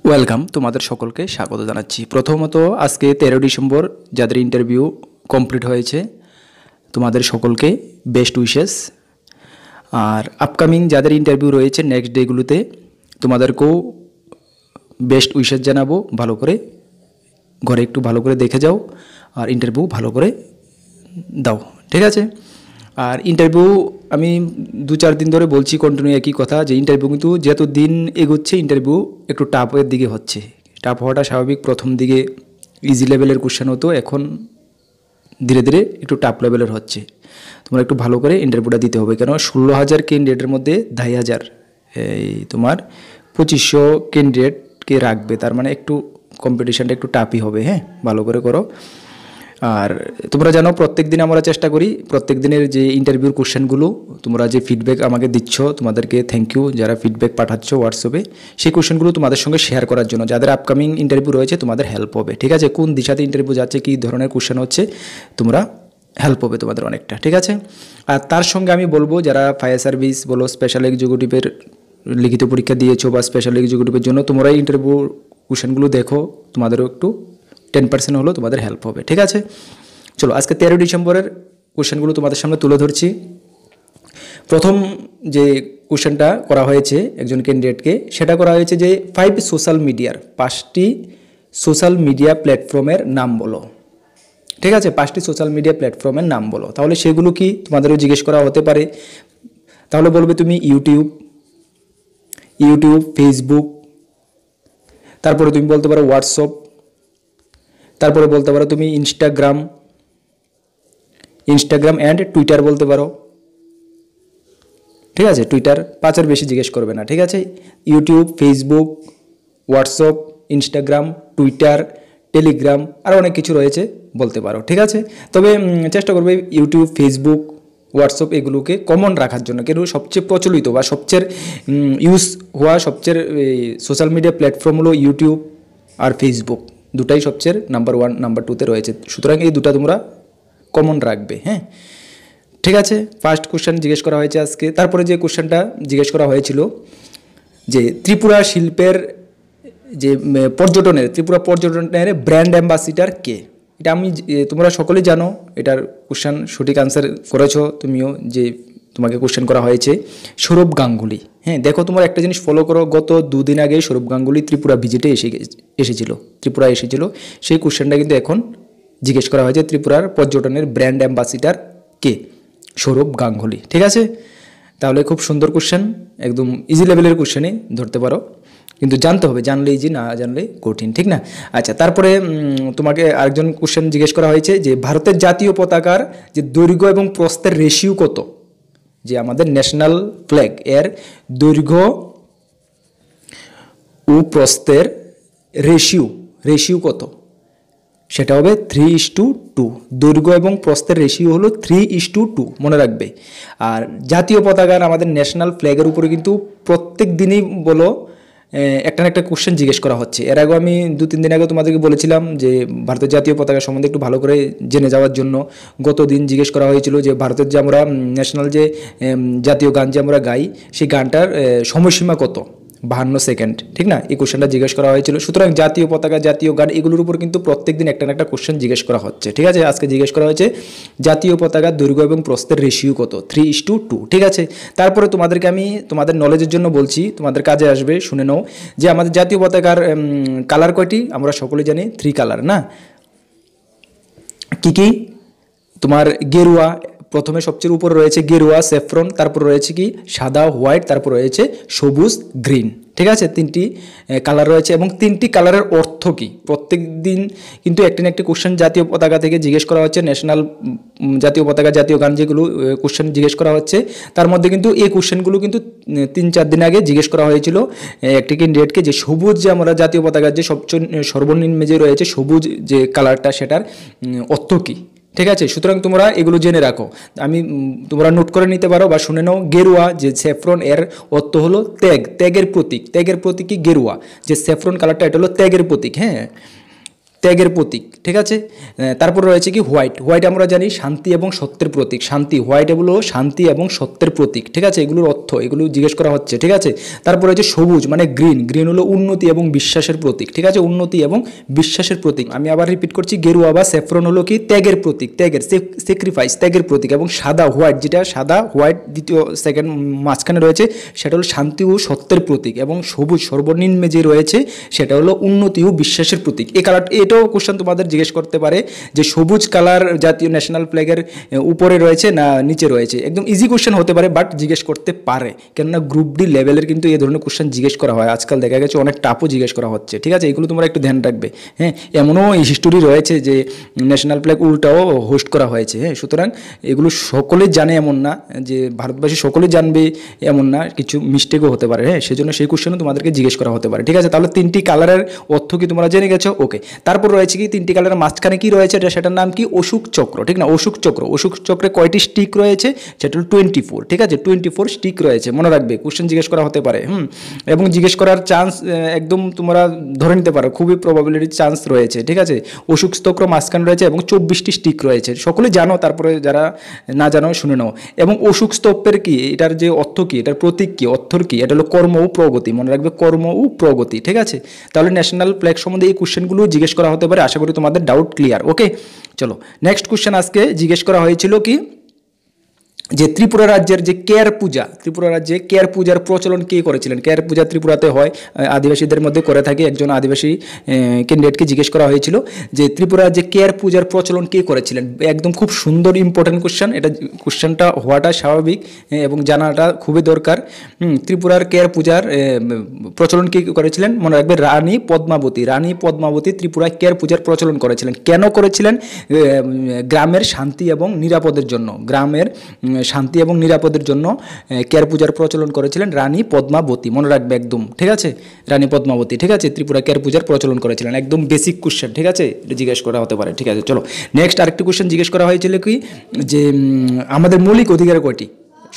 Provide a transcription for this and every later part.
Welcome, তোমাদের সকলকে স্বাগত জানাচ্ছি। প্রথমত আজকে 13 ডিসেম্বর যাদের ইন্টারভিউ কমপ্লিট হয়েছে তোমাদের সকলকে বেস্ট উইশেস। আর আপকামিং যাদের ইন্টারভিউ রয়েছে নেক্সট ডেগুলোতে তোমাদেরকেও বেস্ট উইশেস জানাবো। ভালো করে ঘরে একটু ভালো করে দেখে যাও আর ইন্টারভিউ ভালো করে দাও, ঠিক আছে? আর ইন্টারভিউ আমি 2-4 দিন ধরে বলছি কন্টিনিউ একই কথা, যে ইন্টারভিউ কিন্তু যত দিন এগোচ্ছে ইন্টারভিউ একটু টাফের দিকে হচ্ছে। টাফ হওয়াটা স্বাভাবিক, প্রথম দিকে ইজি লেভেলের কোশ্চেন হতো, এখন ধীরে ধীরে একটু টাফ লেভেলের হচ্ছে। তোমরা একটু ভালো করে ইন্টারভিউটা দিতে হবে, কেন 16,000 ক্যান্ডিডেটের মধ্যে 2,500 এই তোমার 2500 ক্যান্ডিডেটকে রাখবে, তার মানে একটু কম্পিটিশানটা একটু টাফই হবে। হ্যাঁ, ভালো করে করো। আর তোমরা জানো প্রত্যেক দিন আমরা চেষ্টা করি প্রত্যেক দিনের যে ইন্টারভিউর কোশ্চেনগুলো তোমরা যে ফিডব্যাক আমাকে দিচ্ছ, তোমাদেরকে থ্যাংক ইউ। যারা ফিডব্যাক পাঠাচ্ছ হোয়াটসঅ্যাপে, সেই কোশ্চেনগুলো তোমাদের সঙ্গে শেয়ার করার জন্য, যাদের আপকামিং ইন্টারভিউ রয়েছে তোমাদের হেল্প হবে, ঠিক আছে? কোন দিশাতে ইন্টারভিউ যাচ্ছে, কী ধরনের কোশ্চেন হচ্ছে, তোমরা হেল্প হবে তোমাদের অনেকটা, ঠিক আছে? আর তার সঙ্গে আমি বলবো যারা ফায়ার সার্ভিস বলো, স্পেশাল এক্সিকিউটিভের লিখিত পরীক্ষা দিয়েছো বা স্পেশাল এক্সিকিউটিভের জন্য তোমরা ইন্টারভিউ কোশ্চেনগুলো দেখো, তোমাদেরও একটু 10% হলেও তোমাদের হেল্প হবে, ঠিক আছে? চলো আজকে 13 ডিসেম্বরের কোশ্চেনগুলো তোমাদের সামনে তুলে ধরছি। প্রথম যে কোশ্চেনটা করা হয়েছে একজন ক্যান্ডিডেটকে, সেটা করা হয়েছে যে 5টি সোশ্যাল মিডিয়া প্ল্যাটফর্মের নাম বলো, ঠিক আছে? 5টি সোশ্যাল মিডিয়া প্ল্যাটফর্মের নাম বলো। তাহলে সেগুলো কি তোমাদেরও জিজ্ঞেস করা হতে পারে। তাহলে বলবে তুমি ইউটিউব, ফেসবুক, তারপরে তুমি বলতে পারো হোয়াটসঅ্যাপ, তারপরে বলতে পারো তুমি ইনস্টাগ্রাম অ্যান্ড টুইটার বলতে পারো, ঠিক আছে? টুইটার 5-এর বেশি জিজ্ঞেস করবে না, ঠিক আছে? YouTube, Facebook, WhatsApp, Instagram, Twitter, Telegram আর অনেক কিছু রয়েছে, বলতে পারো, ঠিক আছে? তবে চেষ্টা করবে ইউটিউব, ফেসবুক, হোয়াটসঅ্যাপ এগুলোকে কমন রাখার জন্য, কেন সবচেয়ে প্রচলিত বা সবচেয়ে ইউজ হওয়া সবচেয়ে সোশ্যাল মিডিয়া প্ল্যাটফর্ম হলো ইউটিউব আর ফেসবুক, দুটাই সবচেয়ে নাম্বার 1 নাম্বার 2-তে রয়েছে। সুতরাং এই দুটা তোমরা কমন রাখবে, হ্যাঁ, ঠিক আছে? ফার্স্ট কোশ্চেন জিজ্ঞেস করা হয়েছে আজকে। তারপরে যে কোশ্চেনটা জিজ্ঞেস করা হয়েছিল যে ত্রিপুরা পর্যটনের ব্র্যান্ড অ্যাম্বাসিডার কে? এটা আমি তোমরা সকলেই জানো, এটার কোশ্চেন সঠিক আনসার করেছো তুমিও, যে তোমাকে কোশ্চেন করা হয়েছে সৌরভ গাঙ্গুলি। হ্যাঁ, দেখো তোমার একটা জিনিস ফলো করো, গত 2 দিন আগে সৌরভ গাঙ্গুলি ত্রিপুরা ভিজিটে ত্রিপুরা এসেছিল। সেই কোশ্চেনটা কিন্তু এখন জিজ্ঞেস করা হয়েছে, ত্রিপুরার পর্যটনের ব্র্যান্ড অ্যাম্বাসিডার কে? সৌরভ গাঙ্গুলি, ঠিক আছে? তাহলে খুব সুন্দর কোশ্চেন, একদম ইজি লেভেলের কোশ্চেনই ধরতে পারো, কিন্তু জানতে হবে, জানলে ইজি, না জানলে কঠিন, ঠিক না? আচ্ছা, তারপরে তোমাকে আরেকজন কোশ্চেন জিজ্ঞেস করা হয়েছে যে ভারতের জাতীয় পতাকার যে দৈর্ঘ্য এবং প্রস্থের রেশিও কত? যে আমাদের ন্যাশনাল ফ্ল্যাগ এর দৈর্ঘ্য ও প্রস্থের রেশিও কত? সেটা হবে 3:2। দৈর্ঘ্য এবং প্রস্থের রেশিও হলো 3:2, মনে রাখবে। আর জাতীয় পতাকার আমাদের ন্যাশনাল ফ্ল্যাগের উপরে কিন্তু প্রত্যেক দিনই বলো একটা না একটা কোশ্চেন জিজ্ঞেস করা হচ্ছে। এর আগে আমি 2-3 দিন আগে তোমাদেরকে বলেছিলাম যে ভারতের জাতীয় পতাকা সম্বন্ধে একটু ভালো করে জেনে যাওয়ার জন্য। গত দিন জিজ্ঞেস করা হয়েছিল যে ভারতের যে আমরা ন্যাশনাল যে জাতীয় গান যে আমরা গাই, সেই গানটার সময়সীমা কত? 52 সেকেন্ড, ঠিক না? এই কোশ্চেনটা জিজ্ঞেস করা হয়েছিল। সুতরাং জাতীয় পতাকা, জাতীয় গান এগুলোর উপর কিন্তু প্রত্যেকদিন একটা না একটা কোশ্চেন জিজ্ঞেস করা হচ্ছে, ঠিক আছে? আজকে জিজ্ঞেস করা হয়েছে জাতীয় পতাকার দৈর্ঘ্য এবং প্রস্থের রেশিও কত? 3:2, ঠিক আছে? তারপরে তোমাদেরকে আমি তোমাদের নলেজের জন্য বলছি, তোমাদের কাজে আসবে, শুনে নাও যে আমাদের জাতীয় পতাকার কালার কয়টি? আমরা সকলে জানি 3 কালার, না? কি? তোমার গেরুয়া, প্রথমে সবচেয়ে উপরে রয়েছে গেরুয়া, স্যাফরন, তারপর রয়েছে কি সাদা, হোয়াইট, তারপর রয়েছে সবুজ, গ্রিন, ঠিক আছে? 3টি কালার রয়েছে। এবং 3টি কালারের অর্থ কি? প্রত্যেক দিন কিন্তু একটি না একটি কোশ্চেন জাতীয় পতাকা থেকে জিজ্ঞেস করা হচ্ছে, ন্যাশনাল জাতীয় পতাকা, জাতীয় গান যেগুলো কোশ্চেন জিজ্ঞেস করা হচ্ছে, তার মধ্যে কিন্তু এই কোশ্চেনগুলো কিন্তু 3-4 দিন আগে জিজ্ঞেস করা হয়েছিল একটি ক্যান্ডিডেটকে, যে সবুজ যে আমরা জাতীয় পতাকার যে সবচেয়ে সর্বনিম্ন যে রয়েছে সবুজ যে কালারটা, সেটার অর্থ কী, ঠিক আছে? সুতরাং তোমরা এগুলো জেনে রাখো, তোমরা নোট করে নিতে পারো বা শুনে নাও। গেরুয়া যে স্যাফরন, এর অর্থ হলো ত্যাগের প্রতীক কি গেরুয়া, যে স্যাফরন কালারটা এটা হলো ত্যাগের প্রতীক, হ্যাঁ? ত্যাগের প্রতীক, ঠিক আছে। তারপর রয়েছে কি হোয়াইট, হোয়াইট আমরা জানি শান্তি এবং সত্যের প্রতীক, শান্তি, হোয়াইট এগুলো শান্তি এবং সত্যের প্রতীক, ঠিক আছে, এগুলোর অর্থ এগুলো জিজ্ঞেস করা হচ্ছে, ঠিক আছে। তারপর রয়েছে সবুজ মানে গ্রিন, গ্রিন হলো উন্নতি এবং বিশ্বাসের প্রতীক, ঠিক আছে, উন্নতি এবং বিশ্বাসের প্রতীক। আমি আবার রিপিট করছি, গেরুয়া বা স্যাফরন হলো কি ত্যাগের প্রতীক, ত্যাগের স্যাক্রিফাইস, ত্যাগের প্রতীক। এবং সাদা হোয়াইট, যেটা সাদা হোয়াইট দ্বিতীয় সেকেন্ড মাঝখানে রয়েছে সেটা হলো শান্তি ও সত্যের প্রতীক। এবং সবুজ সর্বনিম্নে যে রয়েছে সেটা হলো উন্নতি ও বিশ্বাসের প্রতীক। এই কালার, এটাও কোশ্চেন তোমাদের জিজ্ঞেস করতে পারে যে সবুজ কালার জাতীয় ন্যাশনাল ফ্ল্যাগের উপরে রয়েছে না নিচে রয়েছে, একদম ইজি কোশ্চেন হতে পারে, বাট জিজ্ঞেস করতে পারে, কেননা গ্রুপ ডি লেভেলের কিন্তু এই ধরনের কোশ্চেন জিজ্ঞেস করা হয়, আজকাল দেখা গেছে অনেক টাফও জিজ্ঞেস করা হচ্ছে, ঠিক আছে, এগুলো তোমরা একটু ধ্যান রাখবে। হ্যাঁ, এমনও হিস্টোরি রয়েছে যে ন্যাশনাল ফ্ল্যাগ উল্টাও হোস্ট করা হয়েছে। হ্যাঁ, সুতরাং এগুলো সকলেই জানে এমন না, যে ভারতবাসী সকলেই জানবে এমন না, কিছু মিস্টেকও হতে পারে। হ্যাঁ, সেজন্য সেই কোশ্চেনও তোমাদেরকে জিজ্ঞেস করা হতে পারে, ঠিক আছে। তাহলে তিনটি কালারের অর্থ কি তোমরা জেনে গেছো? ওকে। তারপর রয়েছে কি তিনটি কালারের মাঝখানে কি রয়েছে, সেটার নাম কি অশোক চক্র, ঠিক না, অশোক চক্র। অশোক চক্রে কয়টি স্টিক রয়েছে, সেটা হল 24, ঠিক আছে, 24 স্টিক রয়েছে, মনে রাখবে, কোশ্চেন জিজ্ঞেস করা হতে পারে। এবং জিজ্ঞেস করার চান্স একদম তোমরা ধরে নিতে পারো, খুবই প্রবাবিলিটি চান্স রয়েছে, ঠিক আছে। অশোক চক্র মাঝখানে রয়েছে এবং 24টি স্টিক রয়েছে, সকলে জানো, তারপরে যারা না জানো শুনে নাও। এবং অশোক স্তম্ভের কি, এটার যে অর্থ কি, এটার প্রতীক কি, অর্থর কি, এটা হলো কর্ম ও প্রগতি, মনে রাখবে, কর্ম ও প্রগতি, ঠিক আছে। তাহলে ন্যাশনাল ফ্ল্যাগ সম্বন্ধে এই কোশ্চেনগুলো জিজ্ঞেস করা হতে পারে, আশা করি তোমাদের ডাউট ক্লিয়ার। ওকে, চলো নেক্সট কোশ্চেন। আজকে জিজ্ঞেস করা হয়েছিল কি, যে ত্রিপুরা রাজ্যের যে কেয়ার পূজা, ত্রিপুরা রাজ্যে কেয়ার পূজার প্রচলন কে করেছিলেন? কেয়ার পূজা ত্রিপুরাতে হয়, আদিবাসীদের মধ্যে করে থাকে, একজন আদিবাসী ক্যান্ডিডেটকে জিজ্ঞেস করা হয়েছিল যে ত্রিপুরা রাজ্যে কেয়ার পূজার প্রচলন কে করেছিলেন। একদম খুব সুন্দর ইম্পর্টেন্ট কোশ্চেন, এটা কোশ্চেনটা হওয়াটা স্বাভাবিক এবং জানাটা খুবই দরকার। ত্রিপুরার কেয়ার পূজার প্রচলন কে করেছিলেন? মনে রাখবে, রানী পদ্মাবতী, রানী পদ্মাবতী ত্রিপুরায় কেয়ার পূজার প্রচলন করেছিলেন। কেন করেছিলেন? গ্রামের শান্তি এবং নিরাপদের জন্য, গ্রামের শান্তি এবং নিরাপদের জন্য কেয়ার পূজার প্রচলন করেছিলেন রানী পদ্মাবতী, মনে রাখবে একদম, ঠিক আছে, রানী পদ্মাবতী, ঠিক আছে, ত্রিপুরা কেয়ার পূজার প্রচলন করেছিলেন। একদম বেসিক কোশ্চেন, ঠিক আছে, এটা জিজ্ঞেস করা হতে পারে, ঠিক আছে। চলো নেক্সট আরেকটি কোশ্চেন জিজ্ঞেস করা হয়েছিল কি, যে আমাদের মৌলিক অধিকার কয়টি?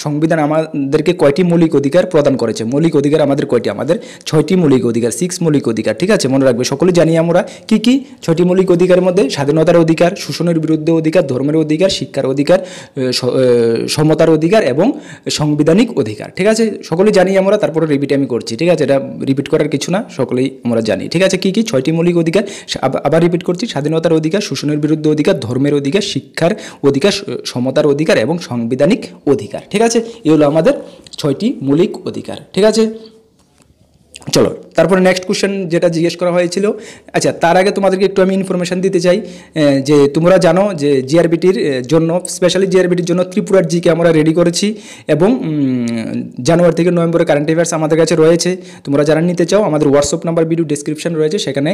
সংবিধান আমাদেরকে কয়টি মৌলিক অধিকার প্রদান করেছে? মৌলিক অধিকার আমাদের কয়টি? আমাদের 6টি মৌলিক অধিকার, 6 মৌলিক অধিকার, ঠিক আছে, মনে রাখবে, সকলে জানি আমরা কি কি। 6টি মৌলিক অধিকারের মধ্যে স্বাধীনতার অধিকার, শোষণের বিরুদ্ধে অধিকার, ধর্মের অধিকার, শিক্ষার অধিকার, সমতার অধিকার এবং সাংবিধানিক অধিকার, ঠিক আছে, সকলেই জানি আমরা, তারপরে রিপিট আমি করছি, ঠিক আছে, এটা রিপিট করার কিছু না, সকলেই আমরা জানি, ঠিক আছে। কি কি 6টি মৌলিক অধিকার? আবার রিপিট করছি, স্বাধীনতার অধিকার, শোষণের বিরুদ্ধে অধিকার, ধর্মের অধিকার, শিক্ষার অধিকার, সমতার অধিকার এবং সাংবিধানিক অধিকার, ঠিক আছে। এই হলো আমাদের 6টি মৌলিক অধিকার, ঠিক আছে। চলো তারপরে নেক্সট কোশ্চেন যেটা জিজ্ঞেস করা হয়েছিল, আচ্ছা তার আগে তোমাদেরকে একটু আমি ইনফরমেশান দিতে চাই, যে তোমরা জানো যে জিআরবিটির জন্য, স্পেশালি জিআরবিটির জন্য ত্রিপুরার জিকে আমরা রেডি করেছি, এবং জানুয়ারি থেকে নভেম্বরের কারেন্ট অ্যাফেয়ার্স আমাদের কাছে রয়েছে। তোমরা যারা নিতে চাও, আমাদের হোয়াটসঅ্যাপ নাম্বার ভিডিও ডেসক্রিপশন রয়েছে, সেখানে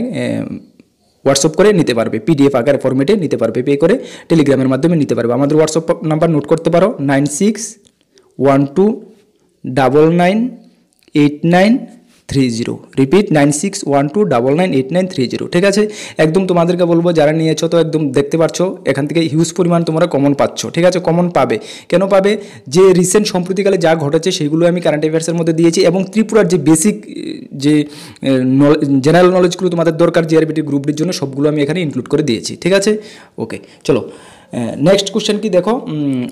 হোয়াটসঅ্যাপ করে নিতে পারবে, পিডিএফ আকার ফরম্যাটে নিতে পারবে, পে করে টেলিগ্রামের মাধ্যমে নিতে পারবে। আমাদের হোয়াটসঅ্যাপ নাম্বার নোট করতে পারো, 9612998930, রিপিট 9612998930, ঠিক আছে। একদম তোমাদেরকে বলবো, যারা নিয়েছো তো একদম দেখতে পাচ্ছ, এখান থেকে হিউজ পরিমাণ তোমরা কমন পাচ্ছ, ঠিক আছে, কমন পাবে। কেন পাবে? যে রিসেন্ট সম্প্রতিকালে যা ঘটেছে সেগুলো আমি কারেন্ট অ্যাফেয়ার্সের মধ্যে দিয়েছি, এবং ত্রিপুরার যে বেসিক যে জেনারেল নলেজগুলো তোমাদের দরকার জিআরবিটি গ্রুপটির জন্য, সবগুলো আমি এখানে ইনক্লুড করে দিয়েছি, ঠিক আছে। ওকে, চলো নেক্সট কোশ্চেন কি দেখো,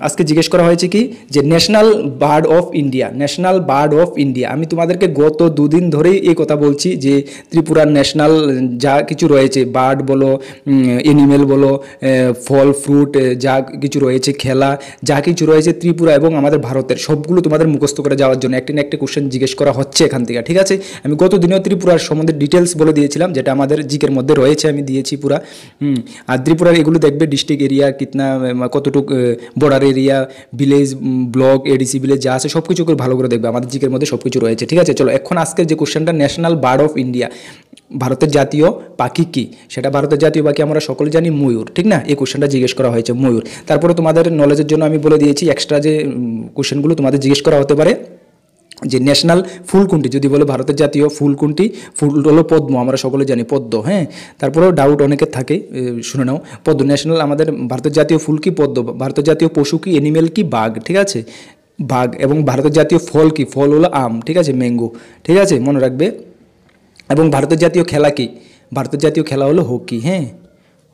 আজকে জিজ্ঞেস করা হয়েছে কি, যে national bird of India, national bird of India. আমি তোমাদেরকে গত দুদিন ধরেই এই কথা বলছি যে ত্রিপুরার ন্যাশনাল যা কিছু রয়েছে, বার্ড বলো, এনিমেল বলো, ফল ফ্রুট যা কিছু রয়েছে, খেলা যা কিছু রয়েছে ত্রিপুরা এবং আমাদের ভারতের, সবগুলো তোমাদের মুখস্থ করে যাওয়ার জন্য একটি না একটি কোশ্চেন জিজ্ঞেস করা হচ্ছে এখান থেকে, ঠিক আছে। আমি গত দিনেও ত্রিপুরার সম্বন্ধে ডিটেলস বলে দিয়েছিলাম, যেটা আমাদের জিকের মধ্যে রয়েছে, আমি দিয়েছি পুরা। আর ত্রিপুরার এগুলো দেখবে, ডিস্ট্রিক্ট এরিয়া কিতনা, কতটুকু border area, village, block, ADC village যা আছে সব কিছু করে ভালো করে দেখবে, আমাদের জিকের মধ্যে সব কিছু রয়েছে, ঠিক আছে। চলো এখন আজকের যে কোশ্চেনটা, ন্যাশনাল বার্ড অফ ইন্ডিয়া, ভারতের জাতীয় পাখি কি? সেটা ভারতের জাতীয় পাখি আমরা সকলে জানি ময়ূর, ঠিক না, এই কোশ্চেনটা জিজ্ঞেস করা হয়েছে, ময়ূর। তারপরে তোমাদের নলেজের জন্য আমি বলে দিয়েছি, এক্সট্রা যে কোশ্চেনগুলো তোমাদের জিজ্ঞেস করা হতে পারে, যে ন্যাশনাল ফুল কোনটি, যদি বলে ভারতের জাতীয় ফুল কোনটি, ফুল হলো পদ্ম, আমরা সকলে জানি পদ্ম, হ্যাঁ। তারপরেও ডাউট অনেকের থাকে, শুনে নাও, পদ্ম ন্যাশনাল, আমাদের ভারতের জাতীয় ফুল কি? পদ্ম। ভারতের জাতীয় পশু কি? এনিমেল কি? বাঘ, ঠিক আছে, বাঘ। এবং ভারতের জাতীয় ফল কি? ফল হলো আম, ঠিক আছে, ম্যাঙ্গো, ঠিক আছে, মনে রাখবে। এবং ভারতের জাতীয় খেলা কি? ভারতের জাতীয় খেলা হলো হকি, হ্যাঁ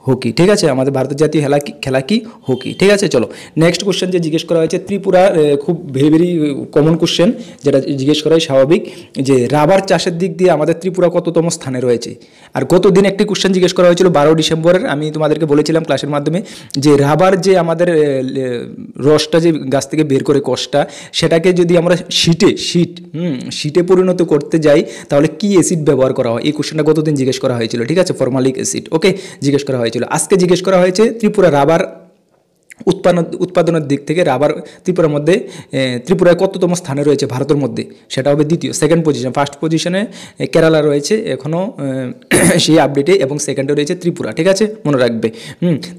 হকি, ঠিক আছে, আমাদের ভারতের জাতীয় খেলা কি হকি, ঠিক আছে। চলো নেক্সট কোশ্চেন যে জিজ্ঞেস করা হয়েছে ত্রিপুরা, খুব ভেরি কমন কোশ্চেন যেটা জিজ্ঞেস করাই স্বাভাবিক, যে রাবার চাষের দিক দিয়ে আমাদের ত্রিপুরা কততম স্থানে রয়েছে। আর গতদিন একটি কোশ্চেন জিজ্ঞেস করা হয়েছিল 12 ডিসেম্বরের, আমি তোমাদেরকে বলেছিলাম ক্লাসের মাধ্যমে যে রাবার যে আমাদের রসটা যে গাছ থেকে বের করে কষটা, সেটাকে যদি আমরা শীটে পরিণত করতে যাই তাহলে কি অ্যাসিড ব্যবহার করা হয়, এই কোশ্চেনটা গতদিন জিজ্ঞেস করা হয়েছিল, ঠিক আছে, ফরমালিক অ্যাসিড, ওকে, জিজ্ঞেস করা হয়েছিল। আজকে জিজ্ঞেস করা হয়েছে ত্রিপুরা রাবার উৎপাদনের দিক থেকে রাবার ত্রিপুরার মধ্যে ত্রিপুরায় কততম স্থানে রয়েছে ভারতের মধ্যে, সেটা হবে সেকেন্ড পজিশন। ফার্স্ট পজিশনে কেরালা রয়েছে এখনও সেই আপডেটে, এবং সেকেন্ডে রয়েছে ত্রিপুরা, ঠিক আছে, মনে রাখবে।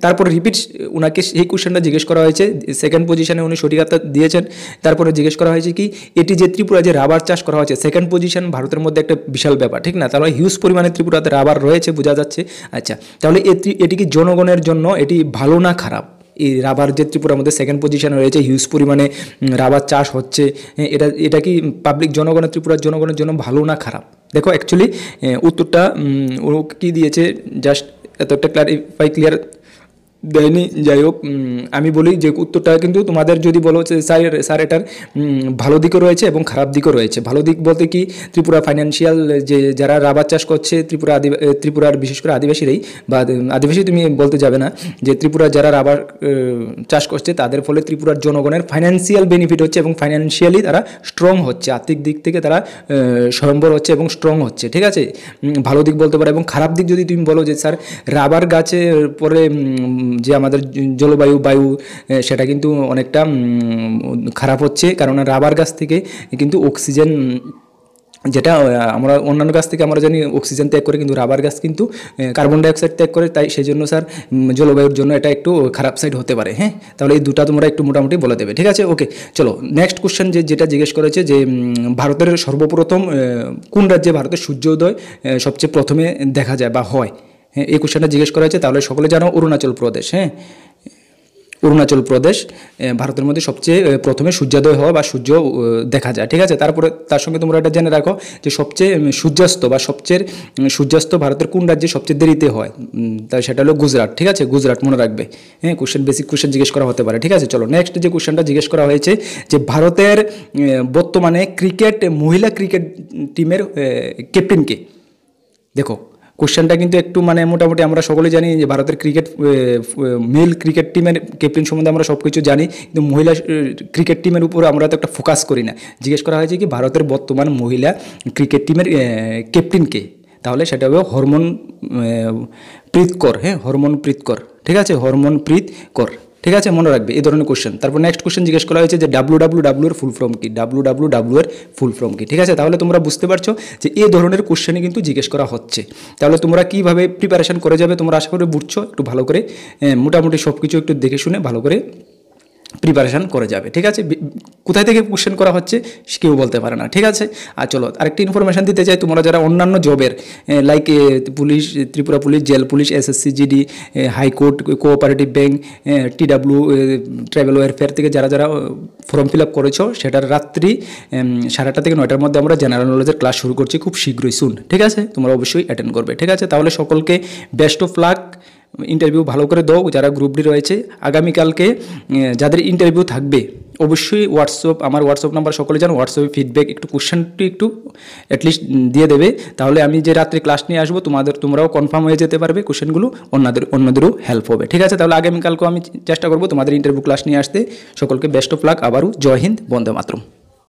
তারপরে রিপিট ওনাকে সেই কোশ্চেনটা জিজ্ঞেস করা হয়েছে, সেকেন্ড পজিশনে উনি সঠিক উত্তর দিয়েছেন। তারপরে জিজ্ঞেস করা হয়েছে কি এটি যে ত্রিপুরা যে রাবার চাষ করা হয়েছে, সেকেন্ড পজিশন ভারতের মধ্যে একটা বিশাল ব্যাপার, ঠিক না, তাহলে হিউজ পরিমাণে ত্রিপুরাতে রাবার রয়েছে, বোঝা যাচ্ছে। আচ্ছা, তাহলে এটি কি জনগণের জন্য এটি ভালো না খারাপ? এই রাবার যে ত্রিপুরার মধ্যে সেকেন্ড পজিশনে রয়েছে, হিউজ পরিমাণে রাবার চাষ হচ্ছে, এটা কি পাবলিক জনগণের, ত্রিপুরার জনগণের জন্য ভালো না খারাপ? দেখো অ্যাকচুয়ালি উত্তরটা ও কী দিয়েছে, জাস্ট এত একটা ক্লিয়ার দেয়নি। যাই হোক, আমি বলি যে উত্তরটা কিন্তু তোমাদের যদি বলো যে স্যার এটার ভালো দিকও রয়েছে এবং খারাপ দিকও রয়েছে। ভালো দিক বলতে কি, ত্রিপুরা ফাইন্যান্সিয়াল যে যারা রাবার চাষ করছে, ত্রিপুরার বিশেষ করে আদিবাসীরাই, বা আদিবাসী তুমি বলতে যাবে না, যে ত্রিপুরা যারা রাবার চাষ করছে তাদের ফলে ত্রিপুরার জনগণের ফাইন্যান্সিয়াল বেনিফিট হচ্ছে এবং ফাইন্যান্সিয়ালি তারা স্ট্রং হচ্ছে, আর্থিক দিক থেকে তারা স্বয়ম্বর হচ্ছে এবং স্ট্রং হচ্ছে, ঠিক আছে, ভালো দিক বলতে পারো। এবং খারাপ দিক যদি তুমি বলো যে স্যার রাবার গাছের পরে যে আমাদের জলবায়ু বায়ু সেটা কিন্তু অনেকটা খারাপ হচ্ছে, কারণ রাবার গাছ থেকে কিন্তু অক্সিজেন, যেটা আমরা অন্যান্য গাছ থেকে আমরা জানি অক্সিজেন ত্যাগ করে, কিন্তু রাবার গাছ কিন্তু কার্বন ডাইঅক্সাইড ত্যাগ করে, তাই সেই জন্য স্যার জলবায়ুর জন্য এটা একটু খারাপ সাইড হতে পারে। হ্যাঁ, তাহলে এই দুটা তোমরা একটু মোটামুটি বলে দেবে, ঠিক আছে, ওকে। চলো নেক্সট কোশ্চেন যেটা জিজ্ঞেস করেছে যে ভারতের সর্বপ্রথম কোন রাজ্যে ভারতের সূর্যোদয় সবচেয়ে প্রথমে দেখা যায় বা হয়, হ্যাঁ এই কোশ্চেনটা জিজ্ঞেস করা হয়েছে। তাহলে সকলে জানো অরুণাচল প্রদেশ, হ্যাঁ অরুণাচল প্রদেশ ভারতের মধ্যে সবচেয়ে প্রথমে সূর্যোদয় হয় বা সূর্য দেখা যায়, ঠিক আছে। তারপরে তার সঙ্গে তোমরা এটা জেনে রাখো যে সবচেয়ে সূর্যাস্ত ভারতের কোন রাজ্যে সবচেয়ে দেরিতে হয়, তাই সেটা হলো গুজরাট, ঠিক আছে, গুজরাট মনে রাখবে। হ্যাঁ, বেসিক কোশ্চেন জিজ্ঞেস করা হতে পারে, ঠিক আছে। চলো নেক্সট যে কোশ্চেনটা জিজ্ঞেস করা হয়েছে যে ভারতের বর্তমানে মহিলা ক্রিকেট টিমের ক্যাপ্টেনকে। দেখো কোশ্চেনটা কিন্তু একটু মোটামুটি আমরা সকলে জানি যে ভারতের মেল ক্রিকেট টিমের ক্যাপ্টেন সম্বন্ধে আমরা সব কিছু জানি, কিন্তু মহিলা ক্রিকেট টিমের উপর আমরা তো একটা ফোকাস করি না। জিজ্ঞেস করা হয়েছে কি ভারতের বর্তমান মহিলা ক্রিকেট টিমের ক্যাপ্টেনকে, তাহলে সেটা হবে হরমনপ্রীত কৌর, হ্যাঁ হরমনপ্রীত কৌর, ঠিক আছে, হরমনপ্রীত কৌর, ঠিক আছে, মনে রাখবে এই ধরনের কোশ্চেন। তারপর নেক্সট কোশ্চেন জিজ্ঞেস করা হয়েছে যে WWW এর ফুল ফর্ম কি, WWW এর ফুল ফর্ম কি, ঠিক আছে। তাহলে তোমরা বুঝতে পারছো যে এই ধরনের কোশ্চেনই কিন্তু জিজ্ঞেস করা হচ্ছে। তাহলে তোমরা কীভাবে প্রিপারেশন করে যাবে তোমরা আশা করে বুঝছো, একটু ভালো করে মোটামুটি সব কিছু একটু দেখে শুনে ভালো করে প্রিপারেশান করে যাবে, ঠিক আছে। কোথায় থেকে কোশ্চেন করা হচ্ছে কেউ বলতে পারে না, ঠিক আছে। আর চলো আরেকটি ইনফরমেশান দিতে চাই, তোমরা যারা অন্যান্য জবের like police, Tripura police, jail police, SSC GD, high court, cooperative bank, TW tribal welfare থেকে যারা ফর্ম ফিল আপ করেছো, সেটার রাত্রি 8:30 থেকে 9টার মধ্যে আমরা জেনারেল নলেজের ক্লাস শুরু করছি খুব শীঘ্রই সুন, ঠিক আছে, তোমরা অবশ্যই অ্যাটেন্ড করবে, ঠিক আছে। তাহলে সকলকে বেস্ট অফ লাক, ইন্টারভিউ ভালো করে দাও যারা গ্রুপ ডি রয়েছে। আগামীকালকে যাদের ইন্টারভিউ থাকবে অবশ্যই আমার হোয়াটসঅ্যাপ নাম্বার সকলে জানো, হোয়াটসঅ্যাপে ফিডব্যাক একটু কোশ্চেনটি একটু অ্যাটলিস্ট দিয়ে দেবে, তাহলে আমি যে রাত্রে ক্লাস নিয়ে আসবো তোমরাও কনফার্ম হয়ে যেতে পারবে, কোশ্চেনগুলো অন্যদেরও হেল্প হবে, ঠিক আছে। তাহলে আগামীকালকেও আমি চেষ্টা করবো তোমাদের ইন্টারভিউ ক্লাস নিয়ে আসতে। সকলকে বেস্ট অফ লাক, আবারও জয় হিন্দ, বন্দে মাতরম।